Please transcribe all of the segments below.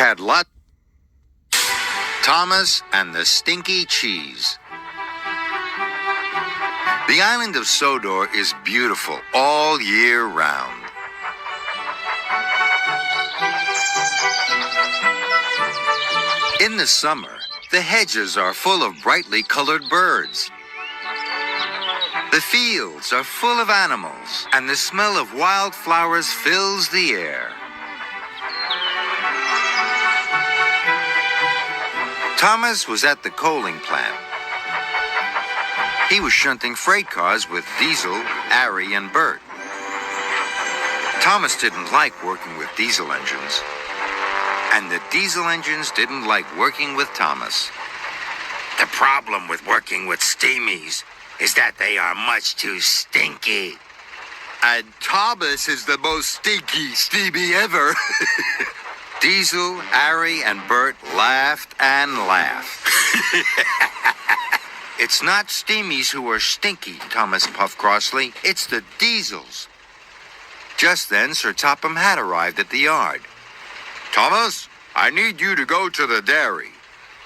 had lots. Thomas and the Stinky Cheese. The island of Sodor is beautiful all year round. In the summer, the hedges are full of brightly colored birds. The fields are full of animals, and the smell of wildflowers fills the air. Thomas was at the coaling plant. He was shunting freight cars with Diesel, Ari, and Bert. Thomas didn't like working with diesel engines, and the diesel engines didn't like working with Thomas. The problem with working with steamies is that they are much too stinky. And Thomas is the most stinky steamy ever. Diesel, Ari, and Bert laughed and laughed. It's not steamies who are stinky, Thomas puffed crossly. It's the diesels. Just then, Sir Topham had arrived at the yard. Thomas, I need you to go to the dairy.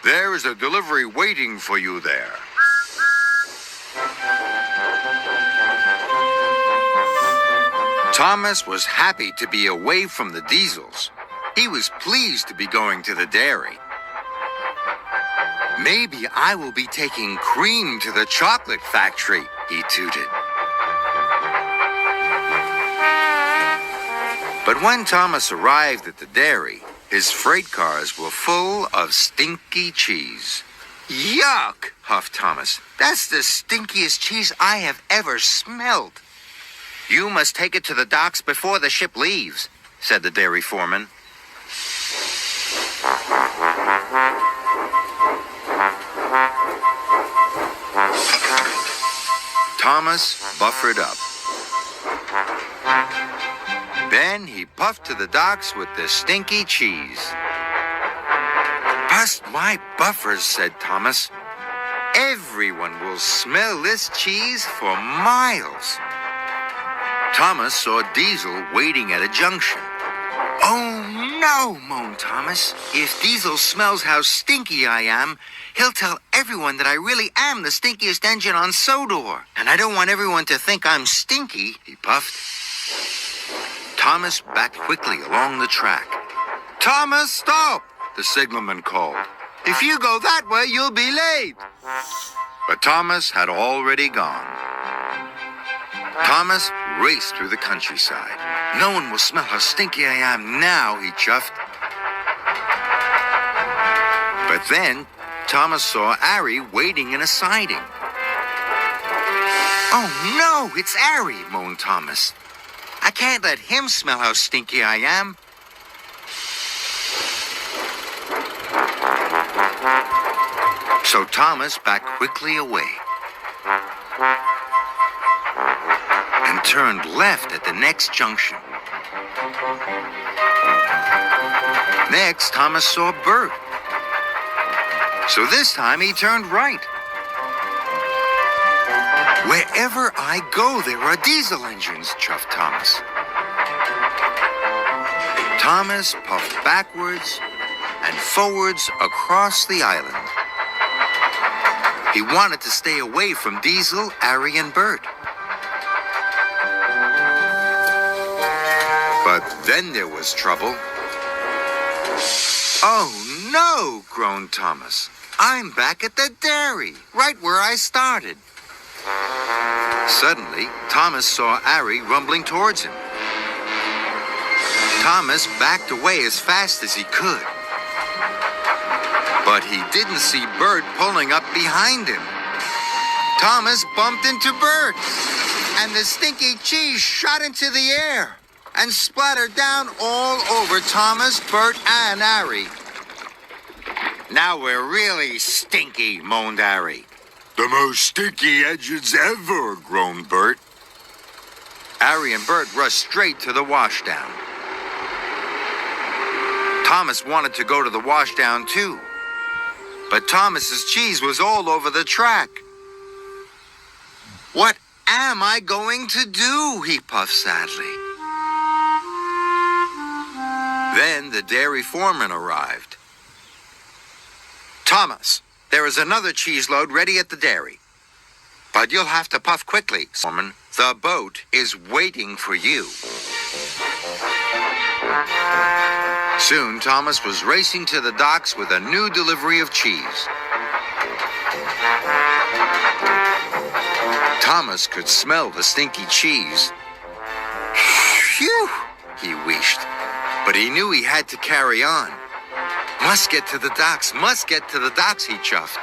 There is a delivery waiting for you there. Thomas was happy to be away from the diesels. He was pleased to be going to the dairy. Maybe I will be taking cream to the chocolate factory, he tooted. But when Thomas arrived at the dairy, his freight cars were full of stinky cheese. Yuck, huffed Thomas. That's the stinkiest cheese I have ever smelled. You must take it to the docks before the ship leaves, said the dairy foreman. Thomas buffered up. Then he puffed to the docks with the stinky cheese. Bust my buffers, said Thomas. Everyone will smell this cheese for miles. Thomas saw Diesel waiting at a junction. Oh, no, moaned Thomas. If Diesel smells how stinky I am, he'll tell everyone that I really am the stinkiest engine on Sodor. And I don't want everyone to think I'm stinky, he puffed. Thomas backed quickly along the track. Thomas, stop, the signalman called. If you go that way, you'll be late. But Thomas had already gone. Thomas raced through the countryside. No one will smell how stinky I am now, he chuffed. But then, Thomas saw Ari waiting in a siding. Oh no, it's Ari, moaned Thomas. I can't let him smell how stinky I am. So Thomas backed quickly away and turned left at the next junction. Next, Thomas saw Bert. So this time he turned right. Wherever I go, there are diesel engines, chuffed Thomas. Thomas puffed backwards and forwards across the island. He wanted to stay away from Diesel, Ari, and Bert. But then there was trouble. Oh no, groaned Thomas. I'm back at the dairy, right where I started. Suddenly, Thomas saw Ari rumbling towards him. Thomas backed away as fast as he could. But he didn't see Bert pulling up behind him. Thomas bumped into Bert, and the stinky cheese shot into the air and splattered down all over Thomas, Bert, and Ari. Now we're really stinky, moaned Ari. The most stinky engines ever, groaned Bert. Ari and Bert rushed straight to the washdown. Thomas wanted to go to the washdown too, but Thomas's cheese was all over the track. What am I going to do? He puffed sadly. Then the dairy foreman arrived. Thomas, there is another cheese load ready at the dairy. But you'll have to puff quickly, foreman. The boat is waiting for you. Soon, Thomas was racing to the docks with a new delivery of cheese. Thomas could smell the stinky cheese. Phew, he wished. But he knew he had to carry on. Must get to the docks, he chuffed.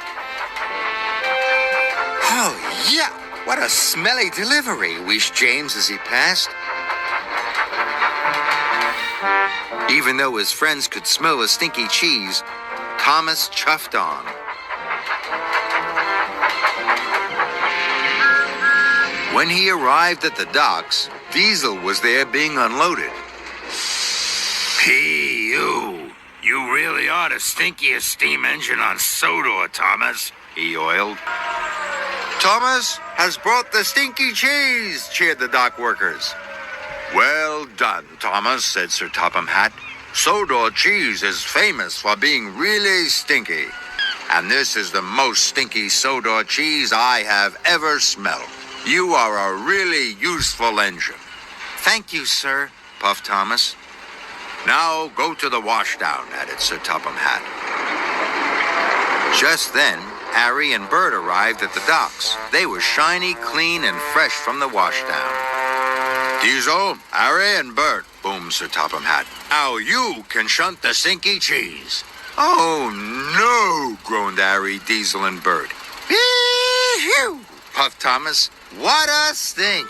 Oh, yeah, what a smelly delivery, wished James as he passed. Even though his friends could smell the stinky cheese, Thomas chuffed on. When he arrived at the docks, Diesel was there being unloaded. P.U. You really are the stinkiest steam engine on Sodor, Thomas, he oiled. Thomas has brought the stinky cheese, cheered the dock workers. Well done, Thomas, said Sir Topham Hatt. Sodor cheese is famous for being really stinky. And this is the most stinky Sodor cheese I have ever smelled. You are a really useful engine. Thank you, sir, puffed Thomas. Now go to the washdown, added Sir Topham Hatt. Just then, Harry and Bert arrived at the docks. They were shiny, clean, and fresh from the washdown. Diesel, Harry, and Bert, boomed Sir Topham Hatt. Now you can shunt the stinky cheese. Oh, no, groaned Harry, Diesel, and Bert. Hee-hew, puffed Thomas. What a stink!